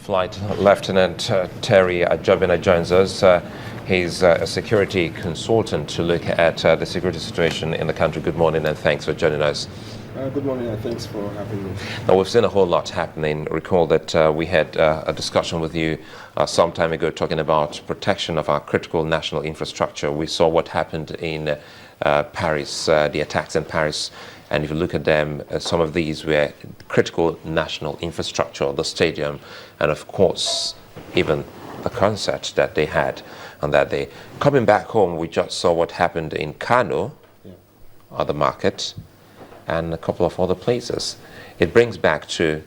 Flight Lieutenant Terry Ajobena joins us. He's a security consultant to look at the security situation in the country. Good morning and thanks for joining us. Good morning and thanks for having me. Now, we've seen a whole lot happening. Recall that we had a discussion with you some time ago talking about protection of our critical national infrastructure. We saw what happened in Paris, the attacks in Paris. And if you look at them, some of these were critical national infrastructure, the stadium, and of course, even the concert that they had on that day. Coming back home, we just saw what happened in Kano, the market, and a couple of other places. It brings back to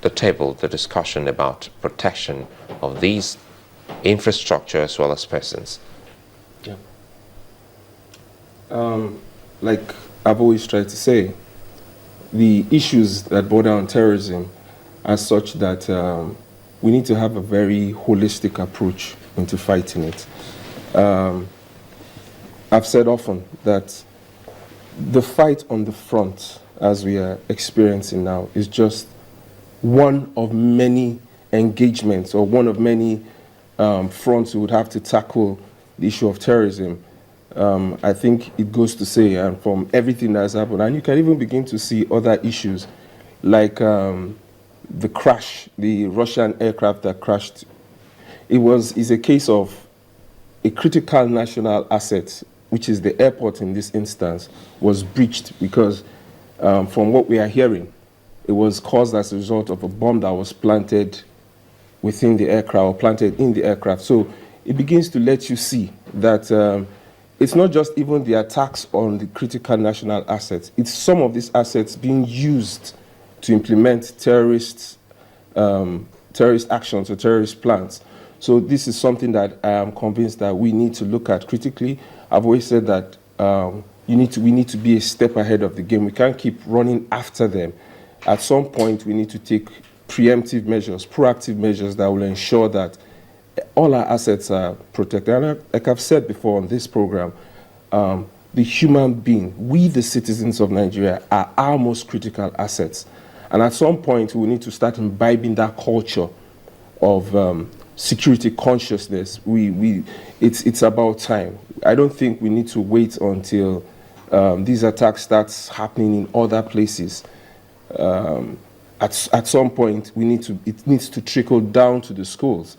the table the discussion about protection of these infrastructure as well as persons. Yeah. Like I've always tried to say, the issues that border on terrorism are such that we need to have a very holistic approach into fighting it. I've said often that the fight on the front, as we are experiencing now, is just one of many engagements or one of many fronts we would have to tackle the issue of terrorism. I think it goes to say, and from everything that's happened, and you can even begin to see other issues like the crash, the Russian aircraft that crashed. It's a case of a critical national asset, which is the airport in this instance, was breached because from what we are hearing, it was caused as a result of a bomb that was planted within the aircraft or planted in the aircraft. So it begins to let you see that it's not just even the attacks on the critical national assets, it's some of these assets being used to implement terrorist actions or terrorist plans. So this is something that I am convinced that we need to look at critically. I've always said that we need to be a step ahead of the game. We can't keep running after them. At some point, we need to take preemptive measures, proactive measures that will ensure that all our assets are protected. And like I've said before on this program, the human being, we the citizens of Nigeria, are our most critical assets. And at some point, we need to start imbibing that culture of security consciousness. It's about time. I don't think we need to wait until these attacks start happening in other places. At some point, it needs to trickle down to the schools.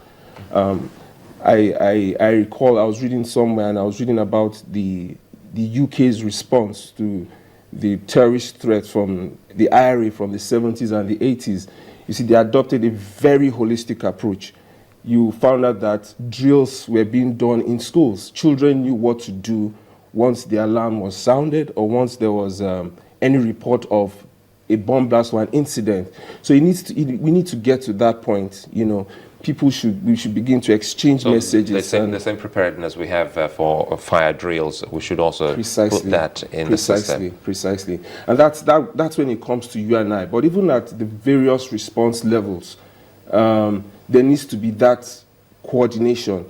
I recall I was reading somewhere and I was reading about the UK's response to the terrorist threat from the IRA from the 70s and the 80s. You see, they adopted a very holistic approach. You found out that drills were being done in schools. Children knew what to do once the alarm was sounded or once there was any report of a bomb blast or an incident. So we need to get to that point, you know. We should begin to exchange messages. The same preparedness we have for fire drills, we should also put that in the system. Precisely. And that's when it comes to you and I. But even at the various response levels, there needs to be that coordination.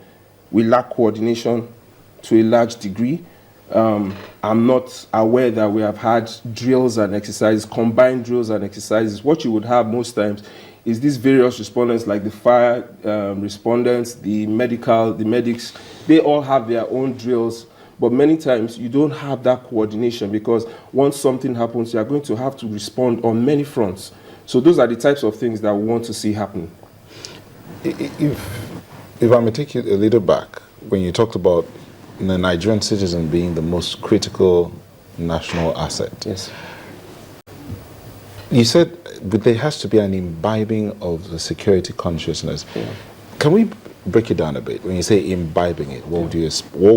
We lack coordination to a large degree. I'm not aware that we have had drills and exercises, combined drills and exercises. What you would have most times is these various respondents, like the fire respondents, the medics, they all have their own drills, but many times you don't have that coordination because once something happens, you are going to have to respond on many fronts. So those are the types of things that we want to see happen. If I may take you a little back, when you talked about the Nigerian citizen being the most critical national asset. Yes. You said but there has to be an imbibing of the security consciousness. Yeah. Can we break it down a bit? When you say imbibing it, what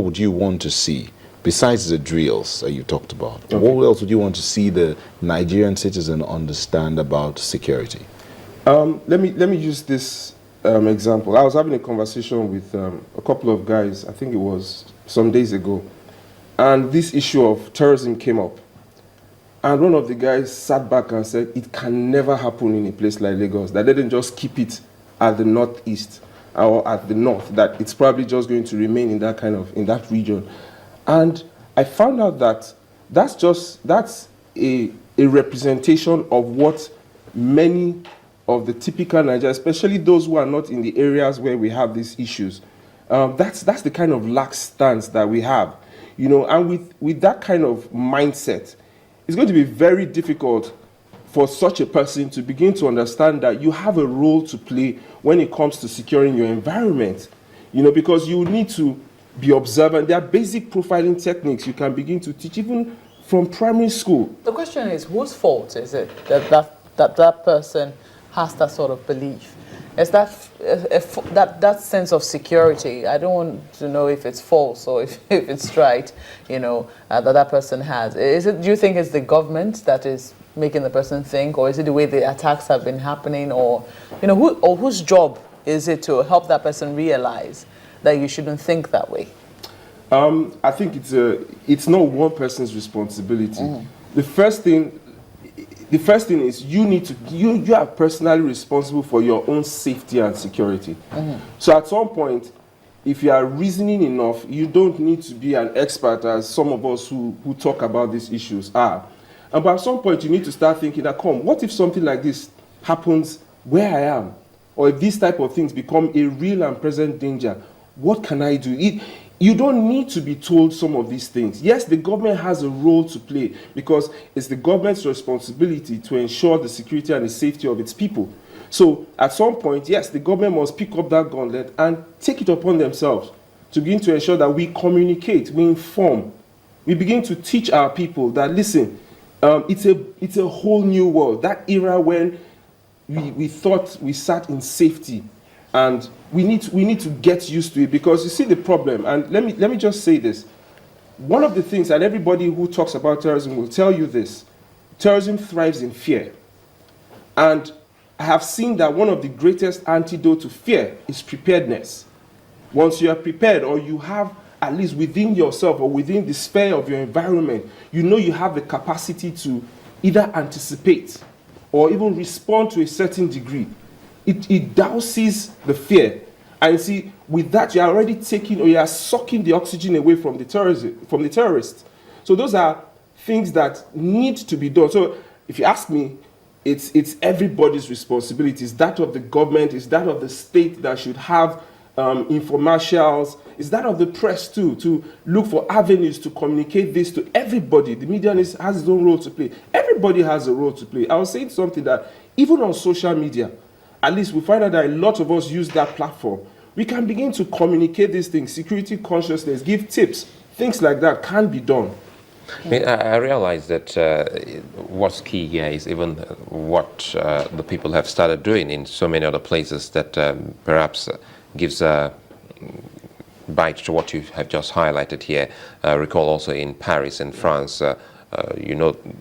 would you want to see besides the drills that you talked about? Okay. What else would you want to see the Nigerian citizen understand about security? Let me use this example. I was having a conversation with a couple of guys, I think it was some days ago, and this issue of terrorism came up. And one of the guys sat back and said, it can never happen in a place like Lagos, that they didn't just keep it at the northeast or at the north, that it's probably just going to remain in that region. And I found out that that's a representation of what many of the typical Nigeria, especially those who are not in the areas where we have these issues. That's the kind of lax stance that we have, and with that kind of mindset, it's going to be very difficult for such a person to begin to understand that you have a role to play when it comes to securing your environment, because you need to be observant. There are basic profiling techniques you can begin to teach even from primary school. The question is, whose fault is it that person has that sort of belief? Is that sense of security? I don't want to know if it's false or if it's right, that person has. Do you think it's the government that is making the person think, or is it the way the attacks have been happening, or whose job is it to help that person realize that you shouldn't think that way? I think it's not one person's responsibility. The first thing is you are personally responsible for your own safety and security. So at some point, if you are reasoning enough, you don't need to be an expert, as some of us who talk about these issues are. But at some point, you need to start thinking that, what if something like this happens where I am? Or if these type of things become a real and present danger, what can I do? You don't need to be told some of these things. Yes, the government has a role to play, because it's the government's responsibility to ensure the security and the safety of its people. So at some point, yes, the government must pick up that gauntlet and take it upon themselves to begin to ensure that we communicate, we inform, we begin to teach our people that, listen, it's a whole new world. That era when we thought we sat in safety, and we need to get used to it, because you see the problem. And let me just say this. One of the things, and everybody who talks about terrorism will tell you this: terrorism thrives in fear. And I have seen that one of the greatest antidote to fear is preparedness. Once you are prepared, or you have, at least within yourself or within the sphere of your environment, you have the capacity to either anticipate or even respond to a certain degree. It douses the fear. And see, with that, you are already taking, or you are sucking the oxygen away from the terrorists. So those are things that need to be done. So if you ask me, it's everybody's responsibility. It's that of the government, it's that of the state that should have infomercials. It's that of the press too, to look for avenues to communicate this to everybody. The media has its own role to play. Everybody has a role to play. I was saying something that even on social media, at least we find out that a lot of us use that platform. We can begin to communicate these things, security consciousness, give tips, things like that can be done. I realize that what's key here is even what the people have started doing in so many other places that perhaps gives a bite to what you have just highlighted here. Recall also in Paris and France,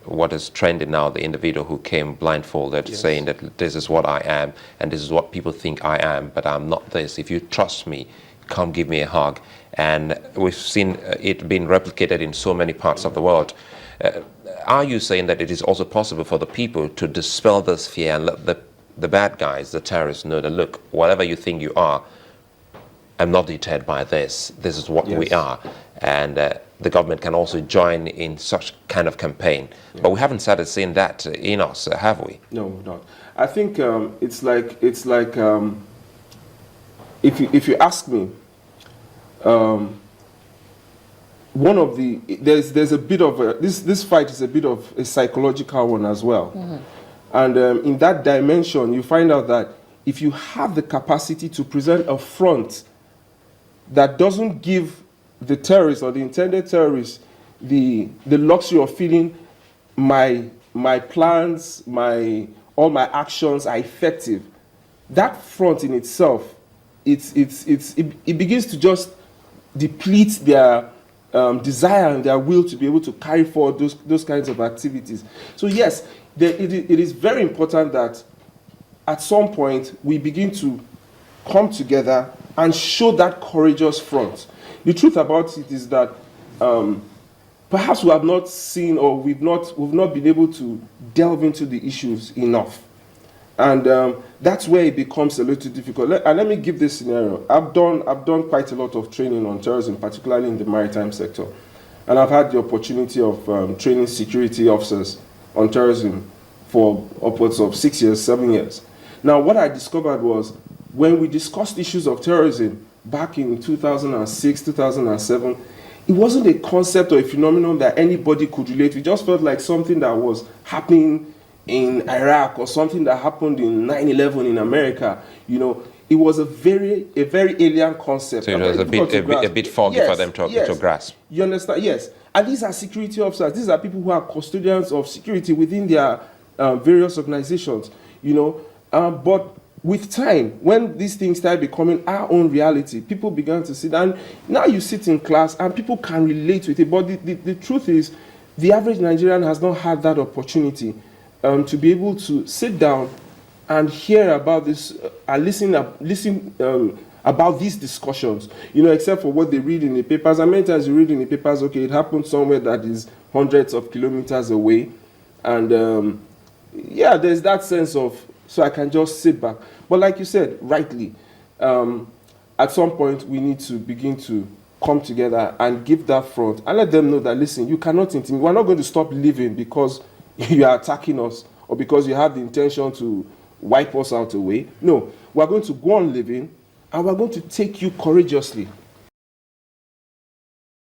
what is trending now, the individual who came blindfolded, yes, saying that this is what I am and this is what people think I am, but I'm not this. If you trust me, come give me a hug. And we've seen it being replicated in so many parts of the world. Are you saying that it is also possible for the people to dispel this fear and let the bad guys, the terrorists, know that, look, whatever you think you are, I'm not deterred by this. This is what we are. And the government can also join in such kind of campaign. Yeah. But we haven't started seeing that in us, have we? No, we've not. I think it's like if you ask me, one of the there's a bit of this fight is a bit of a psychological one as well. And in that dimension, you find out that if you have the capacity to present a front that doesn't give the terrorists or the intended terrorists the luxury of feeling my plans, all my actions are effective, that front in itself, it begins to just deplete their desire and their will to be able to carry forward those kinds of activities. So yes, it is very important that at some point we begin to come together and show that courageous front. The truth about it is that perhaps we have not seen, or we've not been able to delve into the issues enough. And that's where it becomes a little difficult. And let me give this scenario. I've done quite a lot of training on terrorism, particularly in the maritime sector. And I've had the opportunity of training security officers on terrorism for upwards of 6 years, 7 years. Now, what I discovered was when we discussed issues of terrorism back in 2006, 2007, it wasn't a concept or a phenomenon that anybody could relate. It just felt like something that was happening in Iraq or something that happened in 9/11 in America. You know, it was a very alien concept. So it was a bit foggy for them to grasp. You understand? Yes. And these are security officers. These are people who are custodians of security within their various organizations. You know, but with time, when these things started becoming our own reality, people began to sit down. Now you sit in class and people can relate with it. But the truth is, the average Nigerian has not had that opportunity to be able to sit down and hear about this, and listen about these discussions, you know, except for what they read in the papers. And many times you read in the papers, okay, it happened somewhere that is hundreds of kilometers away. And yeah, there's that sense of, so I can just sit back. But like you said, rightly, at some point we need to begin to come together and give that front and let them know that, listen, you cannot intimidate. We're not going to stop living because you are attacking us or because you have the intention to wipe us out away. No, we're going to go on living and we're going to take you courageously.